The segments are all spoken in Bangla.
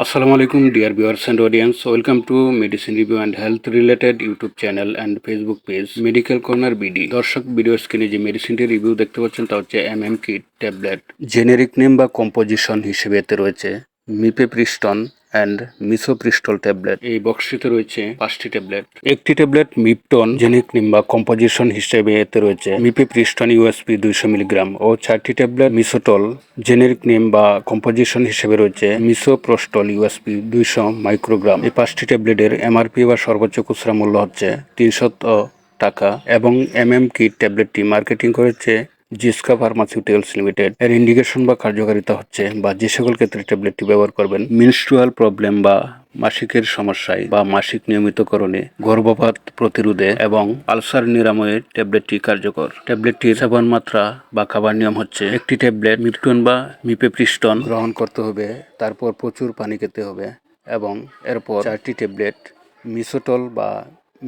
Assalamu alaikum dear viewers and audience. Welcome to Medicine Review and Health Related YouTube channel and Facebook page Medical Corner BD. দর্শক ভিডিও স্ক্রিনে যে মেডিসিনটি রিভিউ দেখতে পাচ্ছেন তা হচ্ছে MM kit tablet. Generic name বা কম্পোজিশন হিসেবে এতে রয়েছে মিপেপ্রিস্টন অ্যান্ড মিসোপ্রিস্টল ট্যাবলেট। এই বক্সটিতে রয়েছে 5টি ট্যাবলেট। একটি ট্যাবলেট মিপটন জেনেরিক নেম বা কম্পোজিশন হিসেবে এতে রয়েছে মিপেপ্রিস্টন ইউএসপি 200 মিলিগ্রাম ও 4টি ট্যাবলেট মিসোটল জেনেরিক নেম বা কম্পোজিশন হিসেবে রয়েছে মিসোপ্রোস্টল ইউএসপি 200 মাইক্রোগ্রাম। এই 5টি ট্যাবলেটের এমআরপি বা সর্বোচ্চ খুচরা মূল্য হচ্ছে 300 টাকা এবং MM কিট ট্যাবলেটটি মার্কেটিং করেছে জিসকা ফার্মাসিউটিক্যালস লিমিটেড। এর ইন্ডিকেশন বা কার্যকারিতা হচ্ছে বা যে সকল ক্ষেত্রে ট্যাবলেটটি ব্যবহার করবেন মেনস্ট্রুয়াল প্রবলেম বা মাসিকের সমস্যায় বা মাসিক নিয়মিতকরণে, গর্ভপাত প্রতিরোধে এবং আলসার নিরাময়ে ট্যাবলেটটি কার্যকর। ট্যাবলেটটির সেবন মাত্রা বা খাবার নিয়ম হচ্ছে একটি ট্যাবলেট মিপটন বা মিপেপ্রিস্টন গ্রহণ করতে হবে, তারপর প্রচুর পানি খেতে হবে এবং এরপর 4টি ট্যাবলেট মিসোটল বা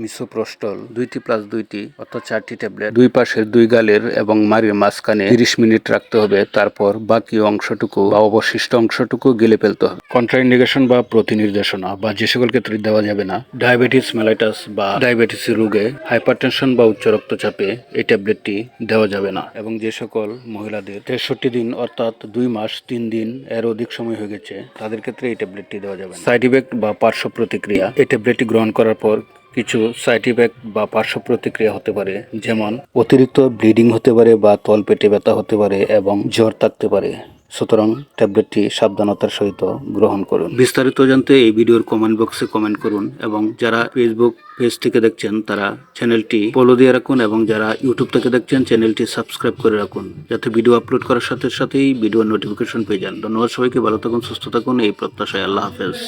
মিসোপ্রোস্টল 2টি+2টি অর্থাৎ 4টি ট্যাবলেট দুই পাশের দুই গালের এবং মাড়ির মাঝখানে 30 মিনিট রাখতে হবে। তারপর বাকি অংশটুকু বা অবশিষ্ট অংশটুকু গিলে ফেলতে হবে। কন্ট্রাইন্ডিকেশন বা প্রতিনির্দেশনা বা যে সকল ক্ষেত্রে দেওয়া যাবে না: ডায়াবেটিস মেলাইটাস বা ডায়াবেটিস রোগে, হাইপারটেনশন বা উচ্চ রক্তচাপে এই ট্যাবলেটটি দেওয়া যাবে না এবং যে সকল মহিলাদের 63 দিন অর্থাৎ 2 মাস 3 দিন এর অধিক সময় হয়ে গেছে তাদের ক্ষেত্রে এই ট্যাবলেটটি দেওয়া যাবে না। সাইড ইফেক্ট বা পার্শ্ব প্রতিক্রিয়া: এই ট্যাবলেটটি গ্রহণ করার পর কিছু সাইড ইফেক্ট বা পার্শ্ব প্রতিক্রিয়া হতে পারে, যেমন অতিরিক্ত ব্লিডিং হতে পারে বা তলপেটে ব্যথা হতে পারে এবং জ্বর থাকতে পারে। সুতরাং ট্যাবলেটটি সাবধানতার সহিত গ্রহণ করুন। বিস্তারিত জানতে এই ভিডিওর কমেন্ট বক্সে কমেন্ট করুন এবং যারা ফেসবুক পেজ থেকে দেখছেন তারা চ্যানেলটি ফলো দিয়ে রাখুন এবং যারা ইউটিউব থেকে দেখছেন চ্যানেলটি সাবস্ক্রাইব করে রাখুন, যাতে ভিডিও আপলোড করার সাথে সাথেই ভিডিওর নোটিফিকেশন পেয়ে যান। ধন্যবাদ সবাইকে, ভালো থাকুন, সুস্থ থাকুন এই প্রত্যাশায়। আল্লাহ হাফেজ।